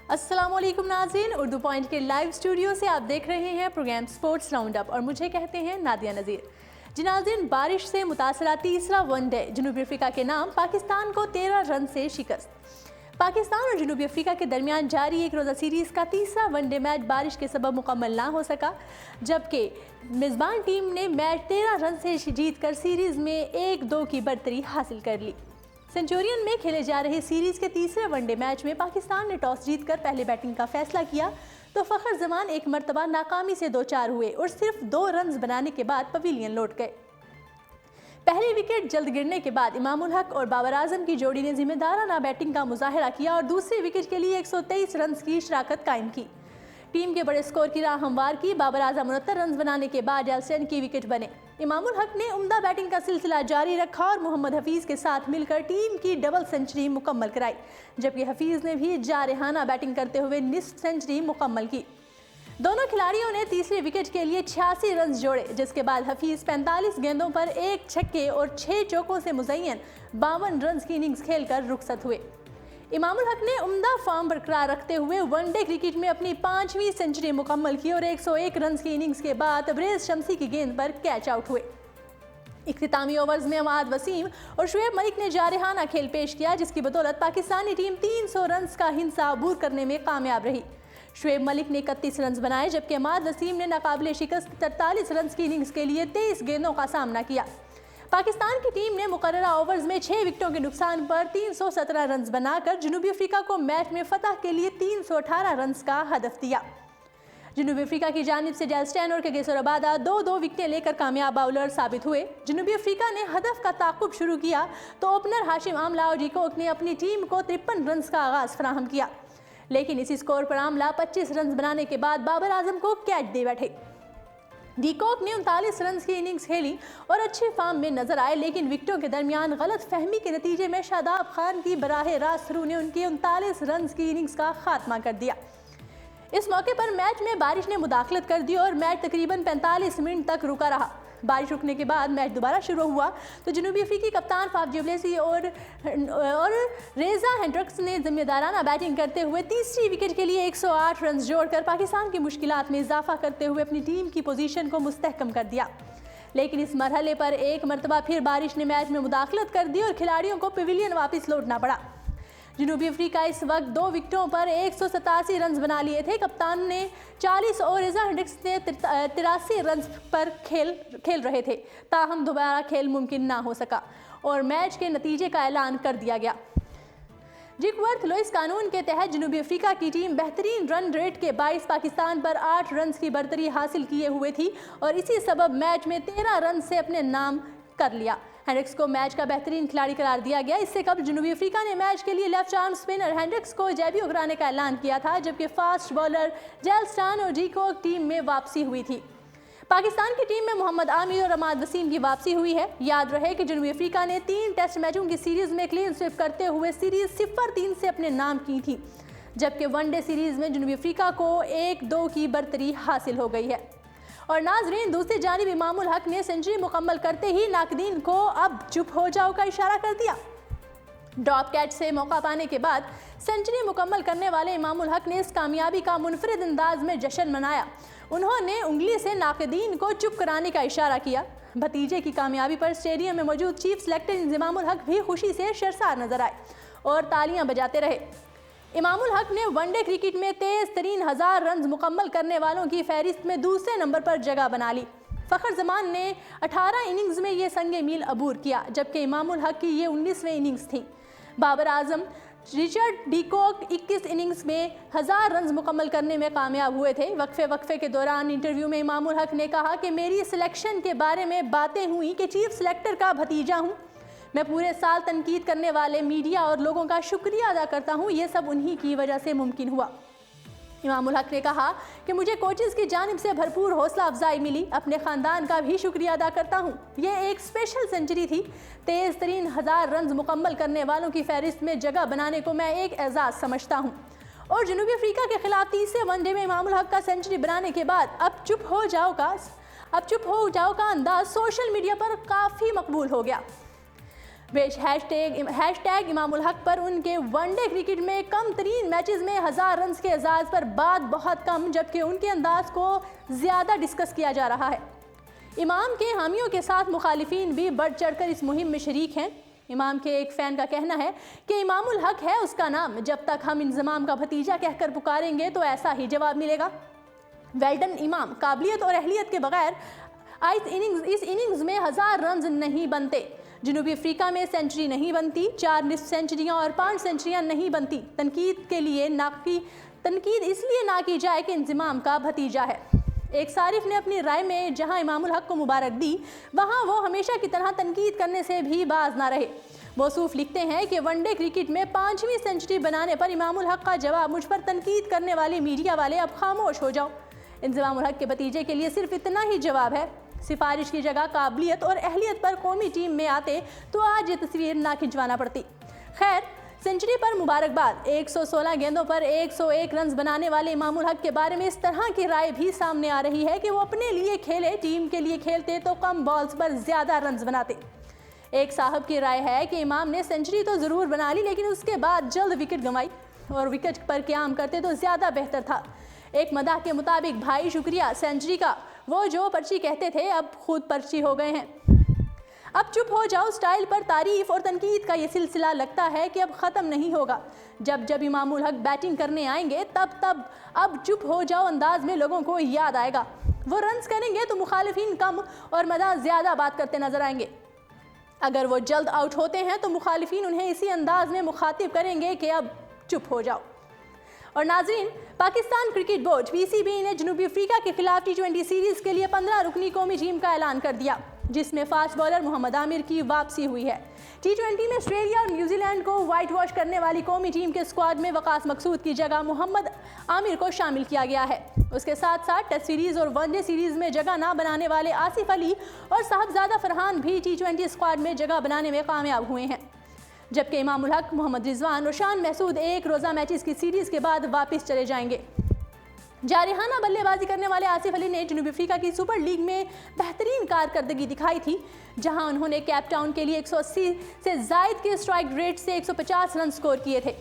अस्सलामुअलैकुम नाज़रीन, उर्दू पॉइंट के लाइव स्टूडियो से आप देख रहे हैं प्रोग्राम स्पोर्ट्स राउंड अप और मुझे कहते हैं नादिया नज़ीर। जी नाज़रीन, बारिश से मुतासरा तीसरा वनडे जनूबी अफ्रीका के नाम पाकिस्तान को 13 रन से शिकस्त। पाकिस्तान और जनूबी अफ्रीका के दरमियान जारी एक रोज़ा सीरीज़ का तीसरा वनडे मैच बारिश के सबब मुकम्मल ना हो सका, जबकि मेज़बान टीम ने मैच 13 रन से जीत कर सीरीज़ में 1-2 की बढ़तरी हासिल कर ली। सेंचुरियन में खेले जा रहे सीरीज़ के तीसरे वनडे मैच में पाकिस्तान ने टॉस जीतकर पहले बैटिंग का फैसला किया तो फ़खर जमान एक मरतबा नाकामी से 2-4 हुए और सिर्फ 2 रन बनाने के बाद पवेलियन लौट गए। पहली विकेट जल्द गिरने के बाद इमाम उल हक और बाबर आजम की जोड़ी ने जिम्मेदाराना बैटिंग का मुजाहरा किया और दूसरी विकेट के लिए 123 रन की शराकत कायम की। टीम के बड़े स्कोर की राह हमवार की। बाबर आजम 69 रन बनाने के बाद जैलस्टन की विकेट बने। इमाम उल हक ने उम्दा बैटिंग का सिलसिला जारी रखा और मोहम्मद हफीज़ के साथ मिलकर टीम की डबल सेंचुरी मुकम्मल कराई, जबकि हफीज़ ने भी जारहाना बैटिंग करते हुए निस्फ सेंचुरी मुकम्मल की। दोनों खिलाड़ियों ने तीसरी विकेट के लिए 86 रन जोड़े, जिसके बाद हफीज़ 45 गेंदों पर 1 छक्के और 6 चौकों से मुज़य्यन 52 रन की इनिंग्स खेलकर रुखसत हुए। इमाम उल हक ने उम्दा फॉर्म बरकरार रखते हुए वनडे क्रिकेट में अपनी 5वीं सेंचुरी मुकम्मल की और 101 रन की इनिंग्स के बाद तबरेज़ शमसी की गेंद पर कैच आउट हुए। इख्तितामी ओवर्स में अमाद वसीम और शुएब मलिक ने जारहाना खेल पेश किया, जिसकी बदौलत पाकिस्तानी टीम 300 रन का हिंसा अबूर करने में कामयाब रही। शुएब मलिक ने 31 रन बनाए, जबकि अमाद वसीम ने नाकाबिले शिकस्त 43 रन की इनिंग्स के लिए 23 गेंदों का सामना किया। पाकिस्तान की टीम ने मुकर्ररा ओवर्स में 6 विकेटों के नुकसान पर 317 रन बनाकर जनूबी अफ्रीका को मैच में फतह के लिए 318 रन का हदफ दिया। जनूबी अफ्रीका की जानिब से जैलस्टन और केगेसो रबादा 2-2 विकेटें लेकर कामयाब बाउलर साबित हुए। जनूबी अफ्रीका ने हदफ का ताक़ुब शुरू किया तो ओपनर हाशिम आमला और डिकॉक ने अपनी टीम को 53 रन का आगाज़ फराहम किया, लेकिन इसी स्कोर पर आमला 25 रन बनाने के बाद बाबर आजम को कैच दे बैठे। डिकॉक ने 39 रन की इनिंग्स खेली और अच्छे फॉर्म में नजर आए, लेकिन विकेटों के दरमियान गलत फहमी के नतीजे में शादाब खान की बराह रास्त थ्रू ने उनकी 39 रन की इनिंग्स का खात्मा कर दिया। इस मौके पर मैच में बारिश ने मुदाखलत कर दी और मैच तकरीबन 45 मिनट तक रुका रहा। बारिश रुकने के बाद मैच दोबारा शुरू हुआ तो जनूबी अफ्रीकी कप्तान फाफ डु प्लेसी और रेजा हेंड्रिक्स ने जिम्मेदाराना बैटिंग करते हुए तीसरी विकेट के लिए 108 रन जोड़कर पाकिस्तान की मुश्किलात में इजाफा करते हुए अपनी टीम की पोजीशन को मुस्तहकम कर दिया। लेकिन इस मरहले पर एक मरतबा फिर बारिश ने मैच में मुदाखलत कर दी और खिलाड़ियों को पवेलियन वापस लौटना पड़ा। जनूबी अफ्रीका इस वक्त 2 विकेटों पर 187 रन बना लिए थे। कप्तान ने 40 और रेजा हेंड्रिक्स ने 83 रन पर खेल रहे थे, ताहम दोबारा खेल मुमकिन ना हो सका और मैच के नतीजे का ऐलान कर दिया गया। जिकवर्थ लुइस कानून के तहत जनूबी अफ्रीका की टीम बेहतरीन रन रेट के 22 पाकिस्तान पर 8 रन की बढ़तरी हासिल किए हुए थी और इसी सबब मैच में 13 रन से अपने नाम कर लिया। हेंड्रिक्स को मैच का बेहतरीन खिलाड़ी करार दिया गया। इससे कबल जनूबी अफ्रीका ने मैच के लिए लेफ्ट आर्म स्पिनर हेंड्रिक्स को जैबी उगराने का ऐलान किया था, जबकि फास्ट बॉलर जैलस्टन और डिकॉक टीम में वापसी हुई थी। पाकिस्तान की टीम में मोहम्मद आमिर और अमाद वसीम की वापसी हुई है। याद रहे कि जनूबी अफ्रीका ने 3 टेस्ट मैचों की सीरीज में क्लीन स्वीप करते हुए सीरीज 0-3 से अपने नाम की थी, जबकि वनडे सीरीज में जनूबी अफ्रीका को 1-2 की बढ़तरी हासिल हो गई है। और नाजरीन, दूसरी जानिब इमाम उल हक ने सेंचुरी मुकम्मल करते ही नाकदीन को अब चुप हो जाओ का इशारा कर दिया। ड्रॉप कैच से मौका पाने के बाद सेंचुरी मुकम्मल करने वाले इमाम उल हक ने इस कामयाबी का मुनफरिद अंदाज में जश्न मनाया। उन्होंने उंगली से नाकदीन को चुप कराने का इशारा किया। भतीजे की कामयाबी पर स्टेडियम में मौजूद चीफ सेलेक्टर इमाम उल हक भी खुशी से शर्मसार नजर आए और तालियां बजाते रहे। इमाम उल हक ने वनडे क्रिकेट में तेज तरीन 1000 रन मुकम्मल करने वालों की फहरिस्त में दूसरे नंबर पर जगह बना ली। फ़खर जमान ने 18 इनिंग्स में ये संगे मील अबूर किया, जबकि इमाम उल हक की ये 19वीं इनिंग्स थी। Babar Azam Richard de Kock 21 innings में 1000 रन मुकम्मल करने में कामयाब हुए थे। वक्फे के दौरान इंटरव्यू में इमाम उल हक ने कहा कि मेरी सिलेक्शन के बारे में बातें हुई कि चीफ सेलेक्टर का भतीजा हूँ। मैं पूरे साल तनकीद करने वाले मीडिया और लोगों का शुक्रिया अदा करता हूँ, ये सब उन्हीं की वजह से मुमकिन हुआ। इमाम उल हक ने कहा कि मुझे कोचेस की जानिब से भरपूर हौसला अफजाई मिली। अपने ख़ानदान का भी शुक्रिया अदा करता हूँ। यह एक स्पेशल सेंचुरी थी। तेज़ तरीन 1000 रन मुकम्मल करने वालों की फहरिस्त में जगह बनाने को मैं एक एजाज़ समझता हूँ। और जनूबी अफ्रीका के खिलाफ तीसरे वनडे में इमाम उल हक का सेंचुरी बनाने के बाद अब चुप हो जाओ का अंदाज सोशल मीडिया पर काफ़ी मकबूल हो गया। वे हैशटैग इमामुल हक पर उनके वनडे क्रिकेट में कम तरीन मैचेस में 1000 रन के एजाज पर बात बहुत कम, जबकि उनके अंदाज को ज़्यादा डिस्कस किया जा रहा है। इमाम के हामियों के साथ मुखालिफिन भी बढ़ चढ़कर इस मुहिम में शरीक हैं। इमाम के एक फ़ैन का कहना है कि इमामुल हक है उसका नाम, जब तक हम इंज़माम का भतीजा कहकर पुकारेंगे तो ऐसा ही जवाब मिलेगा। वेल्डन इमाम, काबिलियत और अहलियत के बगैर इस इनिंग्स में 1000 रन नहीं बनते। जनूबी अफ्रीका में सेंचुरी नहीं बनती, 4 निस्फ सेंचुरियाँ और 5 सेंचुरियाँ नहीं बनती। तनकीद इसलिए ना की जाए कि इंज़माम का भतीजा है। एक सारिफ ने अपनी राय में जहां इमामुल हक को मुबारक दी, वहां वो हमेशा की तरह तनकीद करने से भी बाज ना रहे। मौसूफ लिखते हैं कि वनडे क्रिकेट में 5वीं सेंचुरी बनाने पर इमामुल हक का जवाब, मुझ पर तनकीद करने वाले मीडिया वाले अब खामोश हो जाओ। इंज़मामुल हक के भतीजे के लिए सिर्फ इतना ही जवाब है। सिफारिश की जगह काबिलियत और अहलियत पर कौमी टीम में आते तो आज ये तस्वीर ना खिंचवाना पड़ती। खैर, सेंचुरी पर मुबारकबाद। 116 गेंदों पर 101 रन बनाने वाले इमामुल हक के बारे में इस तरह की राय भी सामने आ रही है कि वो अपने लिए खेले, टीम के लिए खेलते तो कम बॉल्स पर ज़्यादा रन बनाते। एक साहब की राय है कि इमाम ने सेंचुरी तो ज़रूर बना ली, लेकिन उसके बाद जल्द विकेट गंवाई और विकेट पर क़याम करते तो ज़्यादा बेहतर था। एक मदाह के मुताबिक, भाई शुक्रिया सेंचुरी का, वो जो पर्ची कहते थे अब खुद पर्ची हो गए हैं। अब चुप हो जाओ स्टाइल पर तारीफ और तनकीद का ये सिलसिला लगता है कि अब ख़त्म नहीं होगा। जब जब इमामुल हक बैटिंग करने आएंगे तब अब चुप हो जाओ अंदाज में लोगों को याद आएगा। वो रन्स करेंगे तो मुखालिफिन कम और मदाह ज़्यादा बात करते नजर आएंगे। अगर वो जल्द आउट होते हैं तो मुखालिफिन उन्हें इसी अंदाज में मुखातिब करेंगे कि अब चुप हो जाओ। और नाज़रीन, पाकिस्तान क्रिकेट बोर्ड PCB ने जनूबी अफ्रीका के खिलाफ T20 सीरीज़ के लिए 15 रुकनी कौमी टीम का ऐलान कर दिया, जिसमें फास्ट बॉलर मोहम्मद आमिर की वापसी हुई है। T20 में ऑस्ट्रेलिया और न्यूजीलैंड को वाइट वॉश करने वाली कौमी टीम के स्क्वाड में वकास मकसूद की जगह मोहम्मद आमिर को शामिल किया गया है। उसके साथ साथ टेस्ट सीरीज़ और वनडे सीरीज़ में जगह ना बनाने वाले आसिफ अली और साहबजादा फरहान भी T20 स्क्वाड में जगह बनाने में कामयाब हुए हैं, जबकि इमामुल हक, मोहम्मद रिजवान और शान महसूद एक रोज़ा मैचेस की सीरीज़ के बाद वापस चले जाएंगे। जारिहाना बल्लेबाजी करने वाले आसिफ अली ने जनूबी अफ्रीका की सुपर लीग में बेहतरीन कारकर्दगी दिखाई थी, जहां उन्होंने कैप टाउन के लिए 180 से जायद के स्ट्राइक रेट से 150 रन स्कोर किए थे।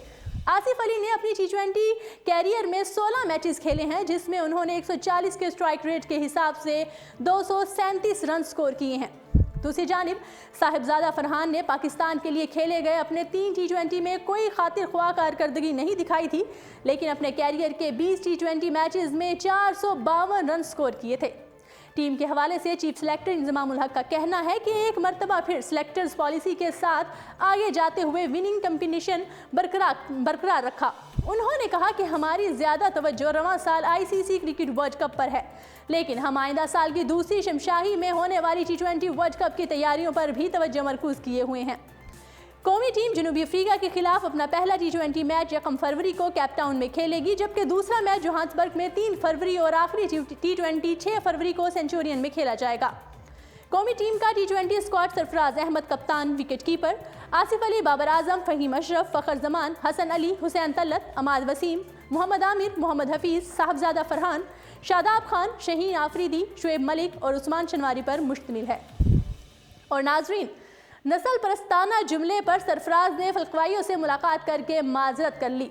आसिफ अली ने अपनी T20 कैरियर में 16 मैचेस खेले हैं, जिसमें उन्होंने 140 के स्ट्राइक रेट के हिसाब से 237 रन स्कोर किए हैं। दूसरी जानिब साहिबजादा फरहान ने पाकिस्तान के लिए खेले गए अपने 3 T20 में कोई खातिर ख्वाह कारकर्दगी नहीं दिखाई थी, लेकिन अपने कैरियर के 20 T20 मैचेस में 452 रन स्कोर किए थे। टीम के हवाले से चीफ सेलेक्टर इंज़मामुल हक का कहना है कि एक मरतबा फिर सेलेक्टर्स पॉलिसी के साथ आगे जाते हुए विनिंग कॉम्बिनेशन बरकरार रखा। उन्होंने कहा कि हमारी ज़्यादा तवज्जो रवां साल ICC क्रिकेट वर्ल्ड कप पर है, लेकिन हम आइंदा साल की दूसरी शमशाही में होने वाली T20 वर्ल्ड कप की तैयारियों पर भी तवज्जो मरकूज़ किए हुए हैं। कौमी टीम जनूबी अफ्रीका के खिलाफ अपना पहला T20 मैच 1 फरवरी को कैप टाउन में खेलेगी, जबकि दूसरा मैच जोहान्सबर्ग में 3 फरवरी और आखिरी T20 6 फरवरी को सेंचुरियन में खेला जाएगा। कौमी टीम का T20 स्क्वाड सरफराज अहमद कप्तान, विकेट कीपर आसिफ अली, बाबर आजम, फ़हीम अशरफ, फ़खर जमान, हसन अली, हुसैन तलत, अमाद वसीम, मोहम्मद आमिर, मोहम्मद हफीज़, साहबजादा फरहान, शादाब खान, शहीन आफरीदी, शुएब मलिक और उस्मान शनवारी पर मुश्तमिल है। और नाजरीन, नस्ल परस्ताना जुमले पर सरफराज ने फलकवाइयों से मुलाकात करके माजरत कर ली।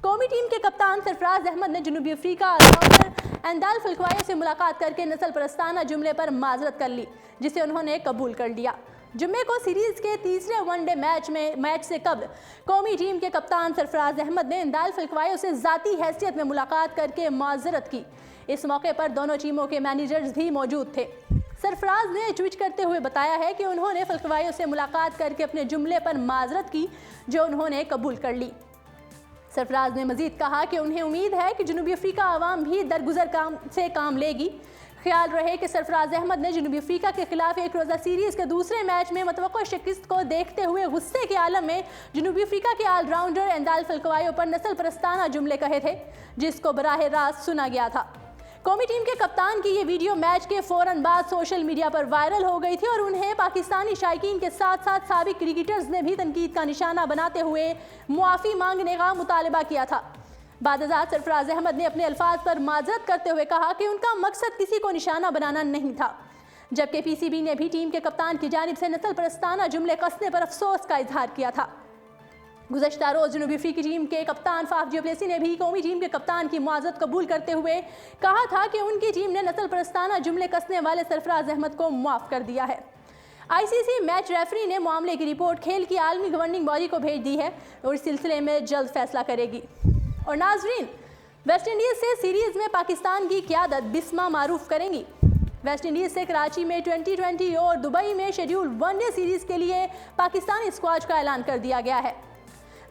कौमी टीम के कप्तान सरफराज अहमद ने जनूबी अफ्रीका ऑलराउंडर एंदाल फलकवाइयों से मुलाकात करके नस्ल परस्ताना जुमले पर माजरत कर ली, जिसे उन्होंने कबूल कर लिया। जुम्मे को सीरीज़ के तीसरे वनडे मैच से कबल कौमी टीम के कप्तान सरफराज अहमद ने एंदाल फलकवाइयों से ज़ाती हैसियत में मुलाकात करके माजरत की। इस मौके पर दोनों टीमों के मैनेजर्स भी मौजूद थे। सरफराज ने ट्वीट करते हुए बताया है कि उन्होंने फलकवाइयों से मुलाकात करके अपने जुमले पर माजरत की, जो उन्होंने कबूल कर ली। सरफराज ने मजीद कहा कि उन्हें उम्मीद है कि जनूबी अफ्रीका आवाम भी दरगुजर से काम लेगी। ख्याल रहे कि सरफराज अहमद ने जनूबी अफ्रीका के खिलाफ एक रोज़ा सीरीज़ के दूसरे मैच में मतवक्को शिकस्त को देखते हुए गुस्से के आलम में जनूबी अफ्रीका के ऑलराउंडर एंदाल फलकवाइयों पर नस्ल परस्ताना जुमले कहे थे, जिसको बराह रास्त सुना गया था। कौमी टीम के कप्तान की ये वीडियो मैच के फ़ौरन बाद सोशल मीडिया पर वायरल हो गई थी और उन्हें पाकिस्तानी शायकीन के साथ साथ साबिक क्रिकेटर्स ने भी तनकीद का निशाना बनाते हुए मुआफ़ी मांगने का मुतालबा किया था। बादशाह सरफराज अहमद ने अपने अल्फाज पर माजरत करते हुए कहा कि उनका मकसद किसी को निशाना बनाना नहीं था। जबकि पीसीबी ने भी टीम के कप्तान की जानिब से नस्ल परस्ताना जुमले कसने पर अफसोस का इजहार किया था। गुज़श्ता रोज़ जनूबी अफ्रीकी टीम के कप्तान फाफ डू प्लेसी ने भी कौमी टीम के कप्तान की मुआवजत कबूल करते हुए कहा था कि उनकी टीम ने नस्ल परस्ताना जुमले कसने वाले सरफराज अहमद को मुआफ़ कर दिया है। आईसीसी मैच रेफरी ने मामले की रिपोर्ट खेल की आलमी गवर्निंग बॉडी को भेज दी है और इस सिलसिले में जल्द फैसला करेगी। और नाजरीन, वेस्ट इंडीज़ से सीरीज़ में पाकिस्तान की क़यादत बिस्मा मारूफ करेंगी। वेस्ट इंडीज़ से कराची में 2020 और दुबई में शेड्यूल वनडे सीरीज़ के लिए पाकिस्तानी स्क्वाड का ऐलान कर दिया गया है।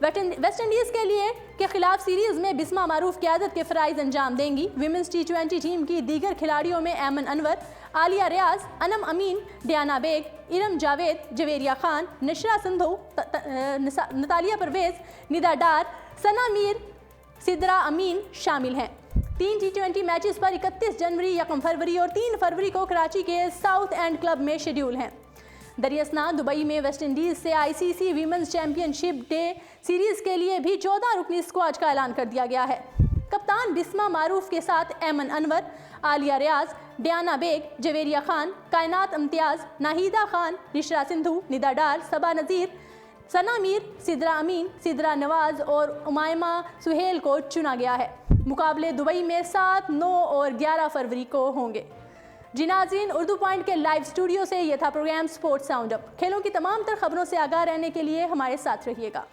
वेस्ट इंडीज़ के लिए के खिलाफ सीरीज़ में बिस्मा मारूफ क़यादत के फ़राइज़ अंजाम देंगी। विमेंस T20 टीम की दीगर खिलाड़ियों में ऐमन अनवर, आलिया रियाज, अनम अमीन, Diana bag, Iram Javed, Javeria Khan, नशरा Sindhu, Natalia Parvez, Nida डार, सना मीर, सिद्रा अमीन शामिल हैं। 3 T20 मैचेस पर 31 जनवरी, 1 फरवरी और 3 फरवरी को कराची के साउथ एंड क्लब में शेड्यूल हैं। दरियासना दुबई में वेस्ट इंडीज़ से ICC women's championship day series के लिए भी 14 रुकनी स्क्वाड का ऐलान कर दिया गया है। कप्तान बिस्मा मारूफ के साथ ऐमन अनवर, आलिया रियाज, डियाना बेग, जवेरिया खान, कायनात इम्तियाज़, नाहिदा खान, निशरा सिंधु, निदा डार, सबा नज़ीर, सना मीर, सिद्रा अमीन, सिद्रा नवाज और उमायमा सुहेल को चुना गया है। मुकाबले दुबई में 7, 9 और 11 फरवरी को होंगे। जी नाज़रीन, उर्दू पॉइंट के लाइव स्टूडियो से यह था प्रोग्राम स्पोर्ट्स राउंड अप। खेलों की तमाम तर खबरों से आगाह रहने के लिए हमारे साथ रहिएगा।